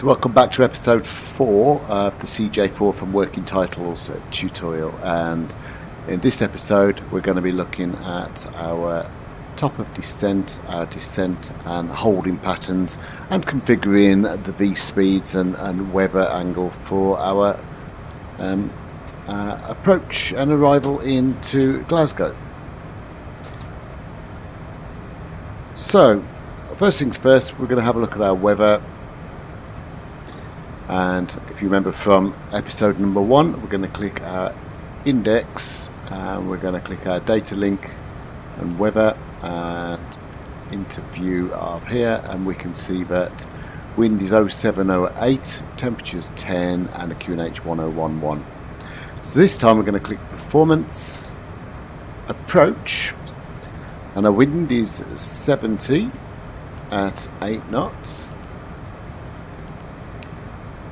So welcome back to episode 4 of the CJ4 from Working Titles tutorial, and in this episode we're going to be looking at our top of descent, our descent and holding patterns, and configuring the V speeds and weather angle for our approach and arrival into Glasgow. So first things first, we're going to have a look at our weather. And if you remember from episode number 1, we're going to click our index and we're going to click our data link and weather and into view of here, and we can see that wind is 0708, temperature's 10 and a QNH 1011. So this time we're going to click performance, approach, and our wind is 70 at 8 knots.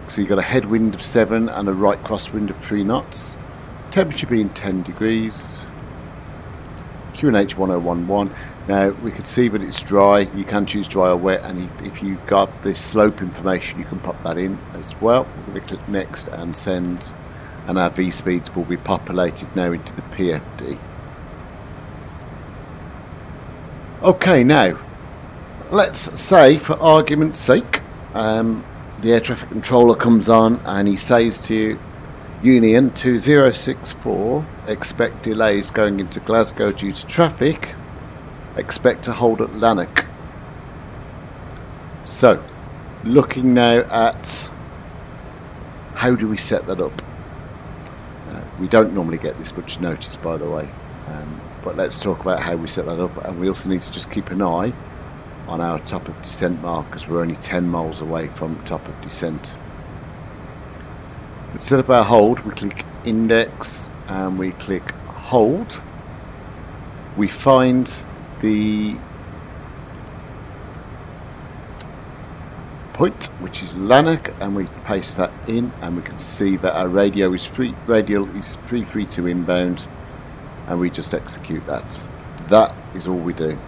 So you've got a headwind of 7 and a right crosswind of 3 knots. Temperature being 10 degrees. QNH 1011. Now we can see that it's dry. You can choose dry or wet, and if you've got this slope information, you can pop that in as well. We're going to click next and send, and our V speeds will be populated now into the PFD. Okay, now let's say, for argument's sake, the air traffic controller comes on and he says to you, Union 2064, expect delays going into Glasgow due to traffic, expect to hold at Lanark. So, looking now at how do we set that up. We don't normally get this much notice, by the way, but let's talk about how we set that up, and we also need to just keep an eye on our top of descent mark, because we're only 10 miles away from top of descent. To set up our hold, we click index and we click hold. We find the point, which is Lanark, and we paste that in, and we can see that our radial is 332 inbound, and we just execute that. That is all we do.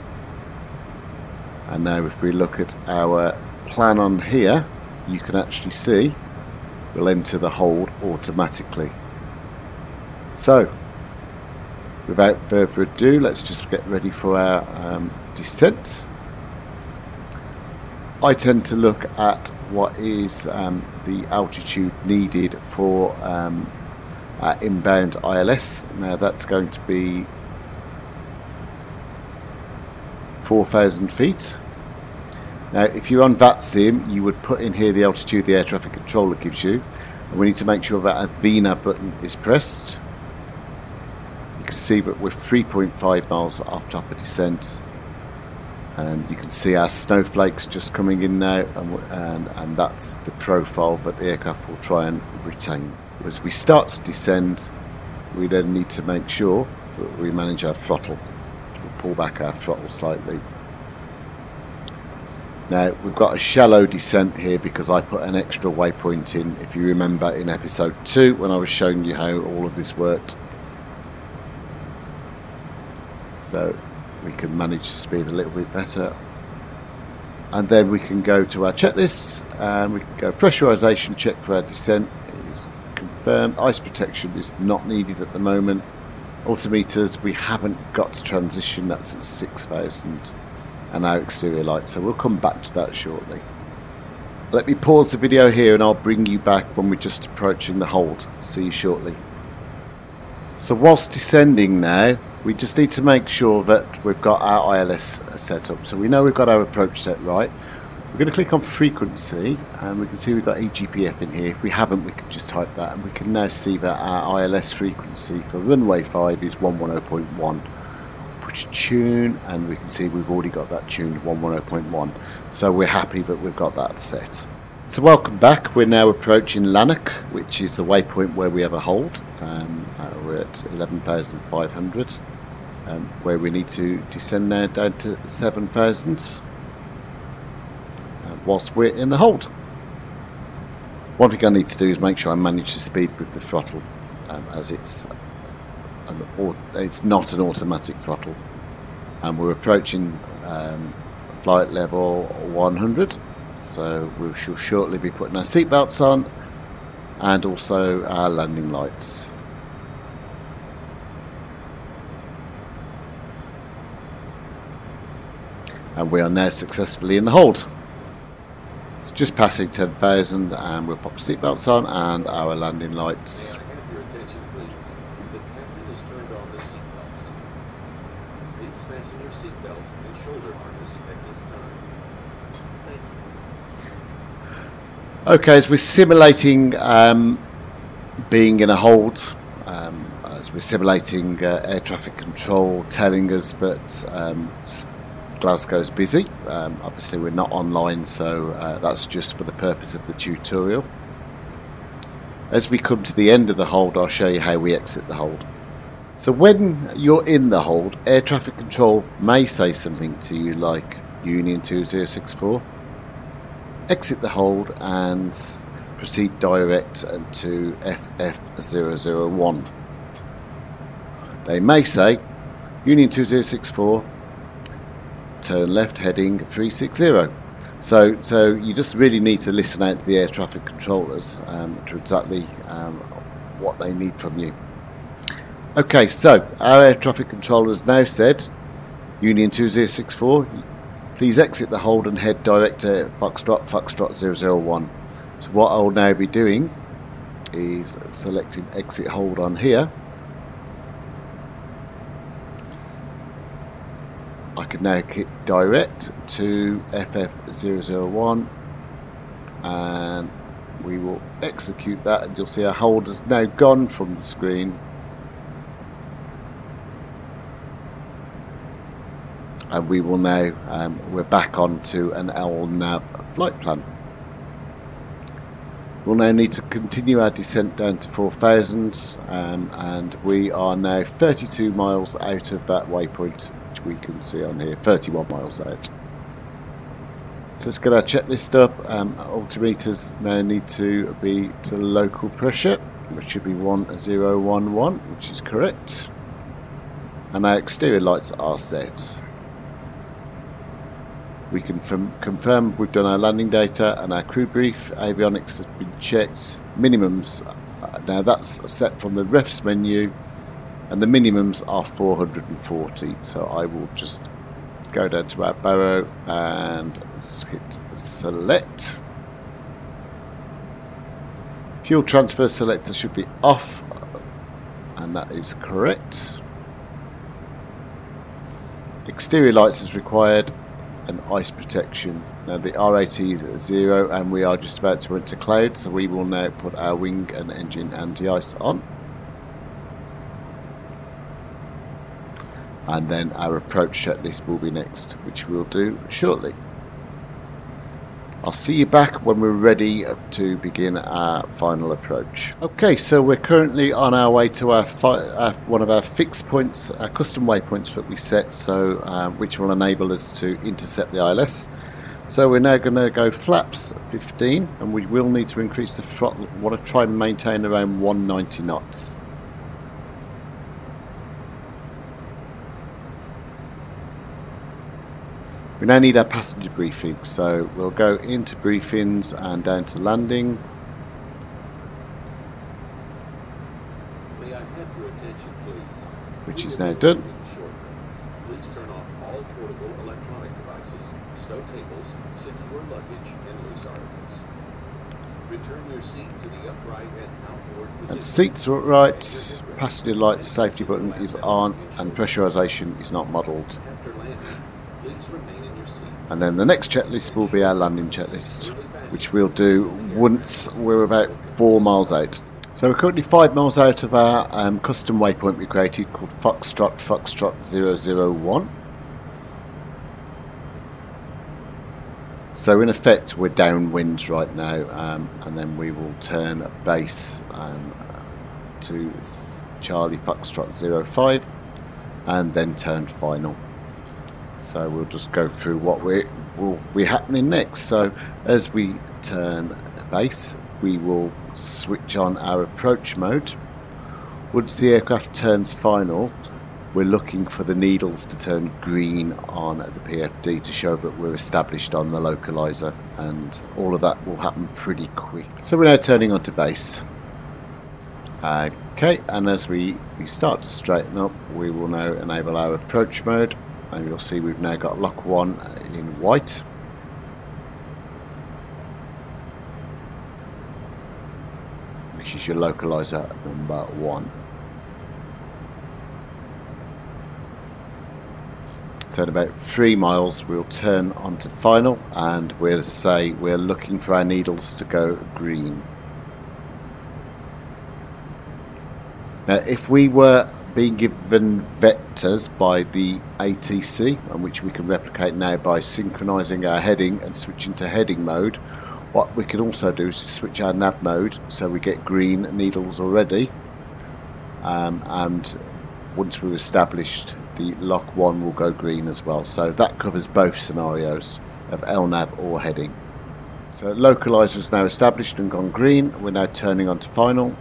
And now if we look at our plan on here, you can actually see we'll enter the hold automatically. So without further ado, let's just get ready for our descent. I tend to look at what is the altitude needed for our inbound ILS. Now that's going to be 4,000 feet. Now if you're on VATSIM, you would put in here the altitude the air traffic controller gives you, and we need to make sure that our VNAV button is pressed. You can see that we're 3.5 miles off top of descent, and you can see our snowflakes just coming in now, and that's the profile that the aircraft will try and retain. As we start to descend, we then need to make sure that we manage our throttle. Pull back our throttle slightly. Now we've got a shallow descent here because I put an extra waypoint in, if you remember in episode 2 when I was showing you how all of this worked. So we can manage the speed a little bit better, and then we can go to our checklists and we can go pressurization check for our descent. It is confirmed. Ice protection is not needed at the moment. Altimeters, we haven't got to transition, that's at 6,000, and our exterior lights, so we'll come back to that shortly. Let me pause the video here and I'll bring you back when we're just approaching the hold. See you shortly. So whilst descending now, we just need to make sure that we've got our ILS set up. So we know we've got our approach set right. We're going to click on frequency, and we can see we've got EGPF in here. If we haven't, we can just type that, and we can now see that our ILS frequency for runway 5 is 110.1. Push tune, and we can see we've already got that tuned 110.1. So we're happy that we've got that set. So welcome back. We're now approaching Lanark, which is the waypoint where we have a hold. We're at 11,500, where we need to descend now down to 7,000. Whilst we're in the hold. One thing I need to do is make sure I manage the speed with the throttle, as it's not an automatic throttle, and we're approaching flight level 100. So we shall shortly be putting our seatbelts on and also our landing lights. And we are now successfully in the hold. It's just passing 10,000 and we'll pop our seatbelts on and our landing lights. May I have your attention, please? The captain has turned on the seatbelt sign. Please fasten your seatbelt and shoulder harness at this time. Thank you. Okay, as we're simulating being in a hold, as we're simulating air traffic control telling us that Glasgow's busy. Obviously we're not online, so that's just for the purpose of the tutorial. As we come to the end of the hold, I'll show you how we exit the hold. So when you're in the hold, air traffic control may say something to you like Union 2064, exit the hold and proceed direct to FF001. They may say Union 2064, turn left heading 360. So you just really need to listen out to the air traffic controllers to exactly what they need from you. Okay, so our air traffic controller has now said Union 2064, please exit the hold and head direct to Foxtrot 001. So what I'll now be doing is selecting exit hold on here. I can now hit direct to FF001 and we will execute that, and you'll see our hold has now gone from the screen, and we will now we're back onto an LNAV flight plan. We'll now need to continue our descent down to 4,000 and we are now 32 miles out of that waypoint, which we can see on here, 31 miles out. So let's get our checklist up. Altimeters now need to be to local pressure, which should be 1011, which is correct. And our exterior lights are set. We can confirm we've done our landing data and our crew brief. Avionics has been checked. Minimums, now that's set from the refs menu, and the minimums are 440. So I will just go down to our barrow and hit select. Fuel transfer selector should be off, and that is correct. Exterior lights is required, and ice protection. Now the RAT is at 0 and we are just about to enter cloud, so we will now put our wing and engine anti-ice on. And then our approach checklist will be next, which we'll do shortly. I'll see you back when we're ready to begin our final approach. Okay, so we're currently on our way to our one of our fixed points, our custom waypoints that we set, so which will enable us to intercept the ILS. So we're now going to go flaps 15, and we will need to increase the throttle. We want to try and maintain around 190 knots. We now need our passenger briefing, so we'll go into briefings and down to landing. May I have your attention, please? Which is now done. Please turn off all portable electronic devices, stow tables, secure luggage, and loose articles. Return your seat to the upright and outboard position. And seats are upright, passenger lights safety button is on, and pressurization is not modelled. After landing, please remain in your seat. And then the next checklist will be our landing checklist, which we'll do once we're about 4 miles out. So we're currently 5 miles out of our custom waypoint we created called Foxtrot 001. So in effect we're downwind right now, and then we will turn base to Charlie Foxtrot 05 and then turn final. So we'll just go through what will be happening next. So as we turn base, we will switch on our approach mode. Once the aircraft turns final, we're looking for the needles to turn green on the PFD to show that we're established on the localizer, and all of that will happen pretty quick. So we're now turning onto base. Okay, and as we start to straighten up, we will now enable our approach mode, and you'll see we've now got lock 1 in white. Which is your localizer number 1. So in about 3 miles we'll turn onto final, and we'll say we're looking for our needles to go green. Now if we were being given vectors by the ATC, and which we can replicate now by synchronizing our heading and switching to heading mode, what we can also do is switch our nav mode so we get green needles already, and once we've established, the lock 1 will go green as well. So that covers both scenarios of LNAV or heading. So localizer is now established and gone green. We're now turning onto final.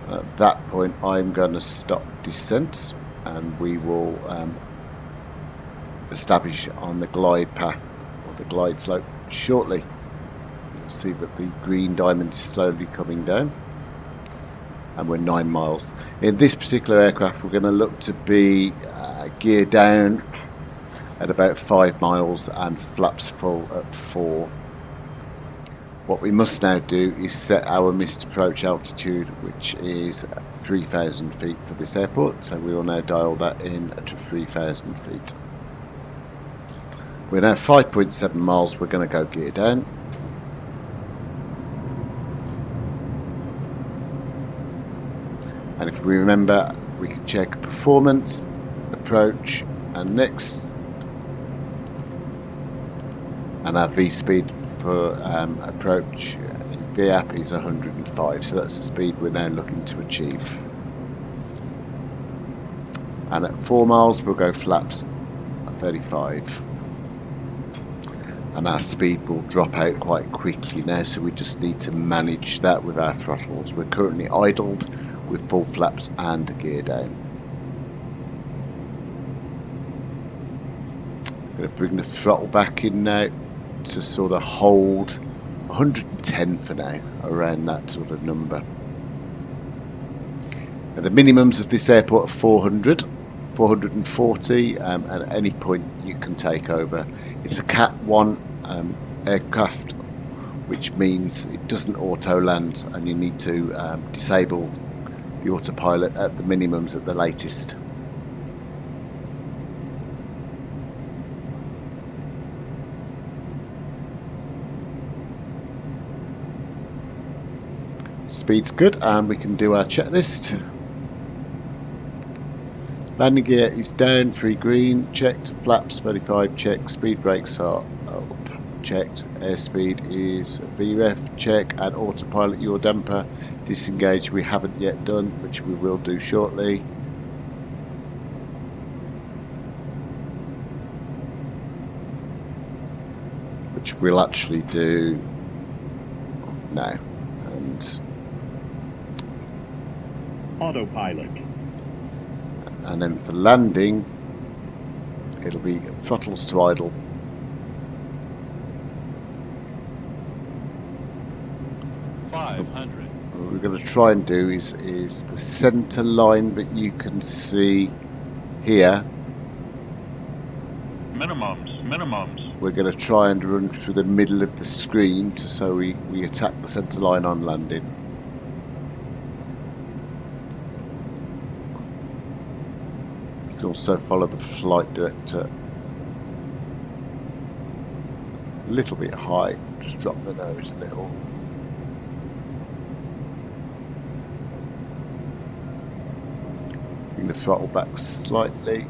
At that point I'm going to stop descent, and we will establish on the glide path or the glide slope shortly. You'll see that the green diamond is slowly coming down, and we're 9 miles. In this particular aircraft we're going to look to be gear down at about 5 miles and flaps full at 4. What we must now do is set our missed approach altitude, which is 3,000 feet for this airport, so we will now dial that in to 3,000 feet. We're now 5.7 miles, we're going to go gear down. And if we remember, we can check performance, approach, and next. And our V-speed for approach VAP is 105, so that's the speed we're now looking to achieve. And at 4 miles we'll go flaps at 35, and our speed will drop out quite quickly now, so we just need to manage that with our throttles. We're currently idled with full flaps and gear down. I'm going to bring the throttle back in now to sort of hold 110 for now, around that sort of number. Now the minimums of this airport are 400, 440, at any point you can take over. It's a Cat 1 aircraft, which means it doesn't auto land, and you need to disable the autopilot at the minimums at the latest. Speed's good, and we can do our checklist. Landing gear is down, 3 green, checked. Flaps 35, checked. Speed brakes are up, checked. Airspeed is VREF, check. And autopilot yaw damper disengage we haven't yet done, which we will do shortly. Which we'll actually do now. And autopilot. And then for landing, it'll be throttles to idle. What we're going to try and do is the centre line that you can see here. Minimums. We're going to try and run through the middle of the screen so we attack the centre line on landing. You can also follow the flight director a little bit high, just drop the nose a little. Bring the throttle back slightly.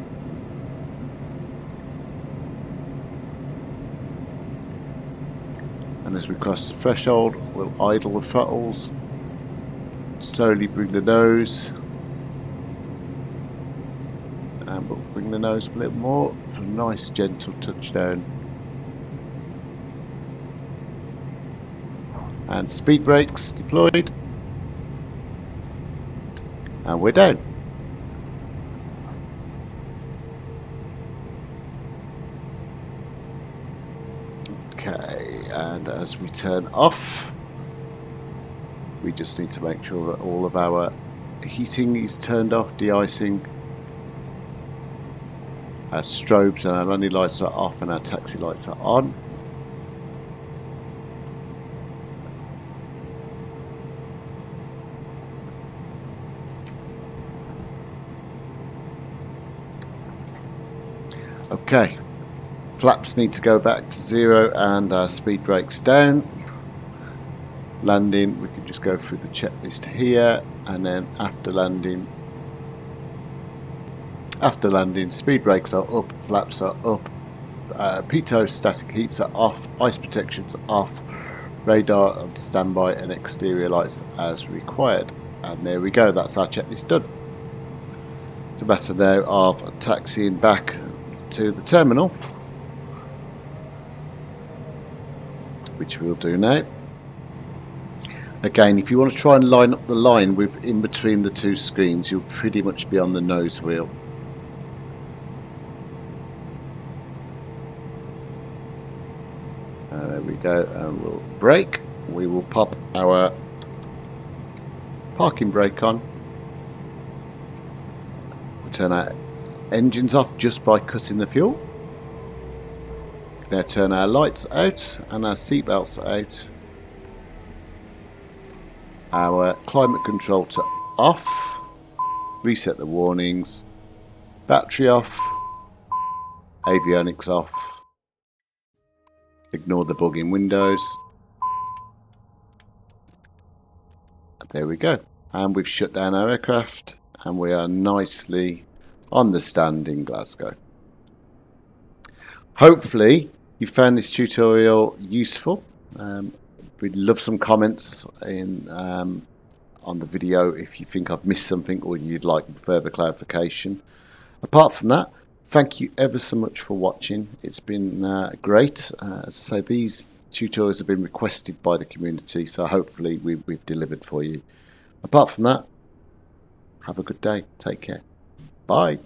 And as we cross the threshold, we'll idle the throttles, slowly bring the nose, and we'll bring the nose a little more for a nice gentle touchdown. And speed brakes deployed. And we're down. Okay, and as we turn off, we just need to make sure that all of our heating is turned off, de-icing. Our strobes and our landing lights are off and our taxi lights are on. Okay, flaps need to go back to 0 and our speed brakes down. Landing, we can just go through the checklist here, and then after landing, speed brakes are up, flaps are up, pitot static heats are off, ice protections are off, radar on standby, and exterior lights as required. And there we go, that's our checklist done. It's a matter now of taxiing back to the terminal, which we'll do now. Again, if you want to try and line up the line with in between the two screens, you'll pretty much be on the nose wheel. There we go, and we'll brake. We will pop our parking brake on. We'll turn our engines off just by cutting the fuel. Now turn our lights out and our seat belts out. Our climate control to off. Reset the warnings. Battery off. Avionics off. Ignore the bug in Windows. There we go. And we've shut down our aircraft and we are nicely on the stand in Glasgow. Hopefully you found this tutorial useful. We'd love some comments on the video if you think I've missed something or you'd like further clarification. Apart from that, thank you ever so much for watching. It's been great. As I say, these tutorials have been requested by the community, so hopefully we've delivered for you. Apart from that, have a good day. Take care. Bye.